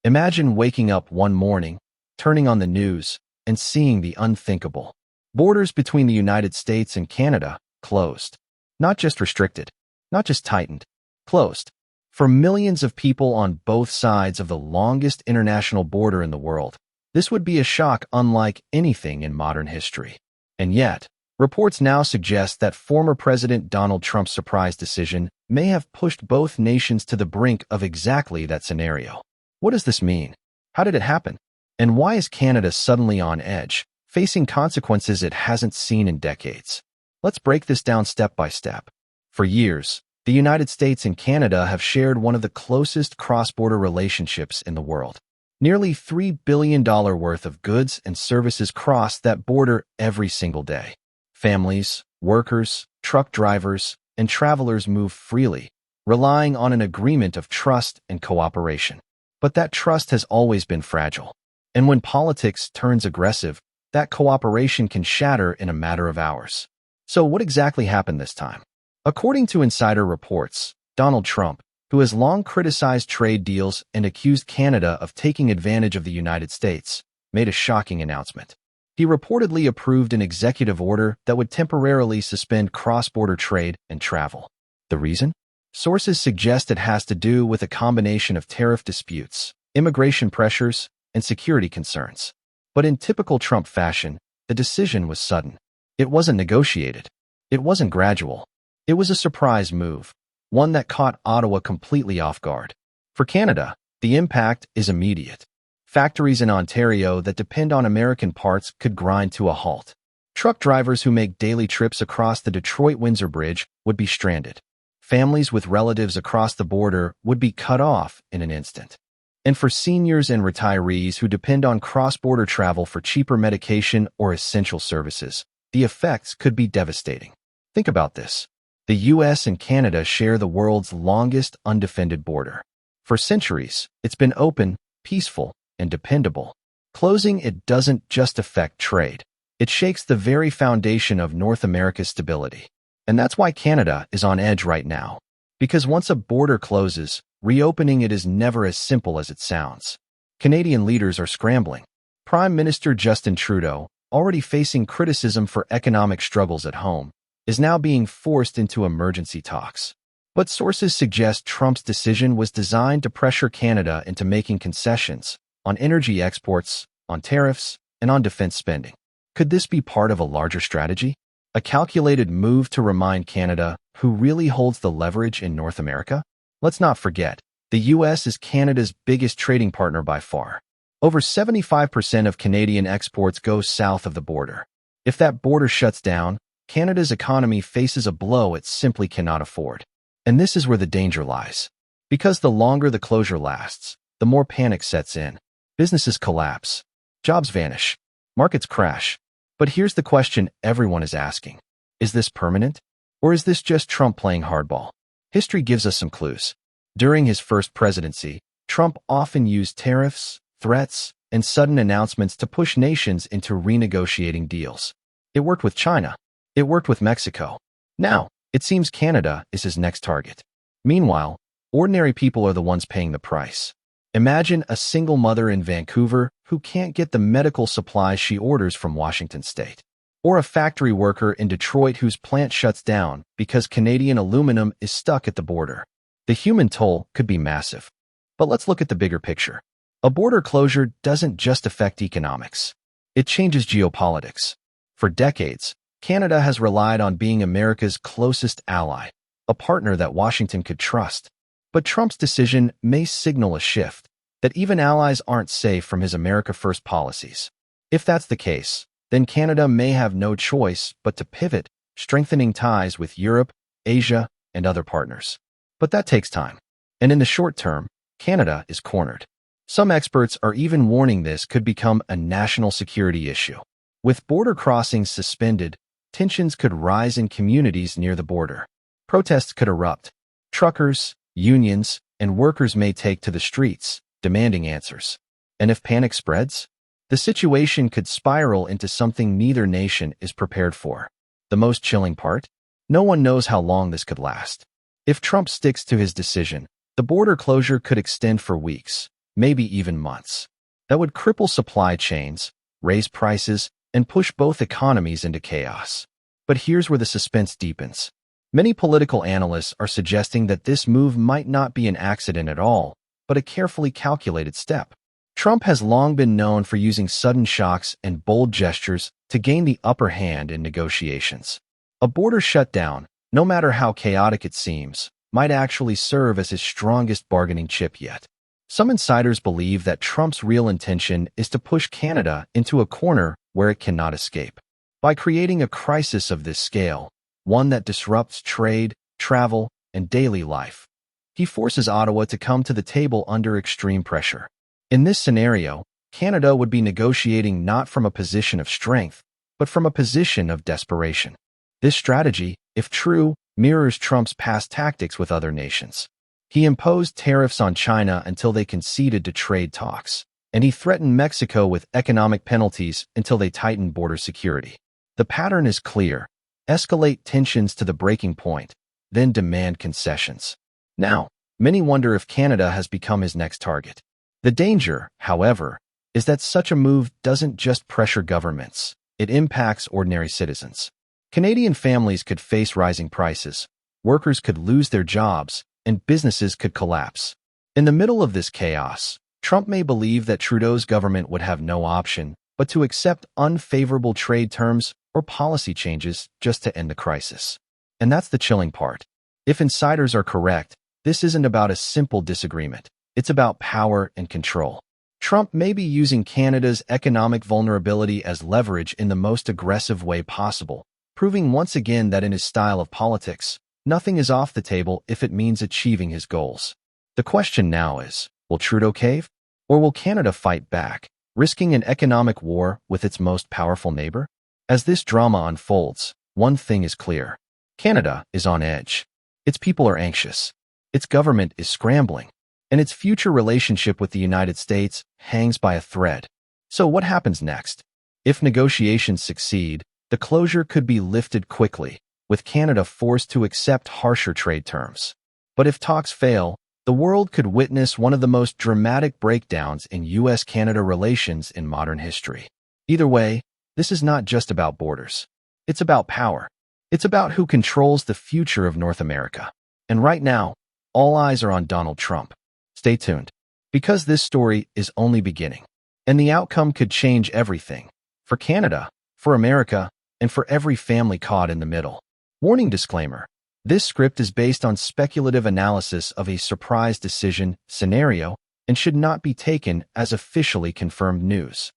Imagine waking up one morning, turning on the news, and seeing the unthinkable. Borders between the United States and Canada closed. Not just restricted, not just tightened, closed. For millions of people on both sides of the longest international border in the world, this would be a shock unlike anything in modern history. And yet, reports now suggest that former President Donald Trump's surprise decision may have pushed both nations to the brink of exactly that scenario. What does this mean? How did it happen? And why is Canada suddenly on edge, facing consequences it hasn't seen in decades? Let's break this down step by step. For years, the United States and Canada have shared one of the closest cross-border relationships in the world. Nearly $3 billion worth of goods and services cross that border every single day. Families, workers, truck drivers, and travelers move freely, relying on an agreement of trust and cooperation. But that trust has always been fragile. And when politics turns aggressive, that cooperation can shatter in a matter of hours. So what exactly happened this time? According to insider reports, Donald Trump, who has long criticized trade deals and accused Canada of taking advantage of the United States, made a shocking announcement. He reportedly approved an executive order that would temporarily suspend cross-border trade and travel. The reason? Sources suggest it has to do with a combination of tariff disputes, immigration pressures, and security concerns. But in typical Trump fashion, the decision was sudden. It wasn't negotiated. It wasn't gradual. It was a surprise move, one that caught Ottawa completely off guard. For Canada, the impact is immediate. Factories in Ontario that depend on American parts could grind to a halt. Truck drivers who make daily trips across the Detroit-Windsor Bridge would be stranded. Families with relatives across the border would be cut off in an instant. And for seniors and retirees who depend on cross-border travel for cheaper medication or essential services, the effects could be devastating. Think about this. The U.S. and Canada share the world's longest undefended border. For centuries, it's been open, peaceful, and dependable. Closing it doesn't just affect trade. It shakes the very foundation of North America's stability. And that's why Canada is on edge right now. Because once a border closes, reopening it is never as simple as it sounds. Canadian leaders are scrambling. Prime Minister Justin Trudeau, already facing criticism for economic struggles at home, is now being forced into emergency talks. But sources suggest Trump's decision was designed to pressure Canada into making concessions on energy exports, on tariffs, and on defense spending. Could this be part of a larger strategy? A calculated move to remind Canada who really holds the leverage in North America? Let's not forget, the U.S. is Canada's biggest trading partner by far. Over 75% of Canadian exports go south of the border. If that border shuts down, Canada's economy faces a blow it simply cannot afford. And this is where the danger lies. Because the longer the closure lasts, the more panic sets in. Businesses collapse. Jobs vanish. Markets crash. But here's the question everyone is asking. Is this permanent? Or is this just Trump playing hardball? History gives us some clues. During his first presidency, Trump often used tariffs, threats, and sudden announcements to push nations into renegotiating deals. It worked with China. It worked with Mexico. Now, it seems Canada is his next target. Meanwhile, ordinary people are the ones paying the price. Imagine a single mother in Vancouver who can't get the medical supplies she orders from Washington State. Or a factory worker in Detroit whose plant shuts down because Canadian aluminum is stuck at the border. The human toll could be massive. But let's look at the bigger picture. A border closure doesn't just affect economics. It changes geopolitics. For decades, Canada has relied on being America's closest ally, a partner that Washington could trust. But Trump's decision may signal a shift, that even allies aren't safe from his America First policies. If that's the case, then Canada may have no choice but to pivot, strengthening ties with Europe, Asia, and other partners. But that takes time. And in the short term, Canada is cornered. Some experts are even warning this could become a national security issue. With border crossings suspended, tensions could rise in communities near the border. Protests could erupt. Truckers, unions, and workers may take to the streets, demanding answers. And if panic spreads, the situation could spiral into something neither nation is prepared for. The most chilling part? No one knows how long this could last. If Trump sticks to his decision, the border closure could extend for weeks, maybe even months. That would cripple supply chains, raise prices, and push both economies into chaos. But here's where the suspense deepens. Many political analysts are suggesting that this move might not be an accident at all, but a carefully calculated step. Trump has long been known for using sudden shocks and bold gestures to gain the upper hand in negotiations. A border shutdown, no matter how chaotic it seems, might actually serve as his strongest bargaining chip yet. Some insiders believe that Trump's real intention is to push Canada into a corner where it cannot escape. By creating a crisis of this scale, one that disrupts trade, travel, and daily life, he forces Ottawa to come to the table under extreme pressure. In this scenario, Canada would be negotiating not from a position of strength, but from a position of desperation. This strategy, if true, mirrors Trump's past tactics with other nations. He imposed tariffs on China until they conceded to trade talks, and he threatened Mexico with economic penalties until they tightened border security. The pattern is clear. Escalate tensions to the breaking point, then demand concessions. Now, many wonder if Canada has become his next target. The danger, however, is that such a move doesn't just pressure governments, it impacts ordinary citizens. Canadian families could face rising prices, workers could lose their jobs, and businesses could collapse. In the middle of this chaos, Trump may believe that Trudeau's government would have no option but to accept unfavorable trade terms or policy changes just to end the crisis. And that's the chilling part. If insiders are correct, this isn't about a simple disagreement. It's about power and control. Trump may be using Canada's economic vulnerability as leverage in the most aggressive way possible, proving once again that in his style of politics, nothing is off the table if it means achieving his goals. The question now is, will Trudeau cave? Or will Canada fight back, risking an economic war with its most powerful neighbor? As this drama unfolds, one thing is clear. Canada is on edge. Its people are anxious. Its government is scrambling. And its future relationship with the United States hangs by a thread. So what happens next? If negotiations succeed, the closure could be lifted quickly, with Canada forced to accept harsher trade terms. But if talks fail, the world could witness one of the most dramatic breakdowns in U.S.-Canada relations in modern history. Either way, this is not just about borders. It's about power. It's about who controls the future of North America. And right now, all eyes are on Donald Trump. Stay tuned, because this story is only beginning, and the outcome could change everything, for Canada, for America, and for every family caught in the middle. Warning disclaimer. This script is based on speculative analysis of a surprise decision scenario and should not be taken as officially confirmed news.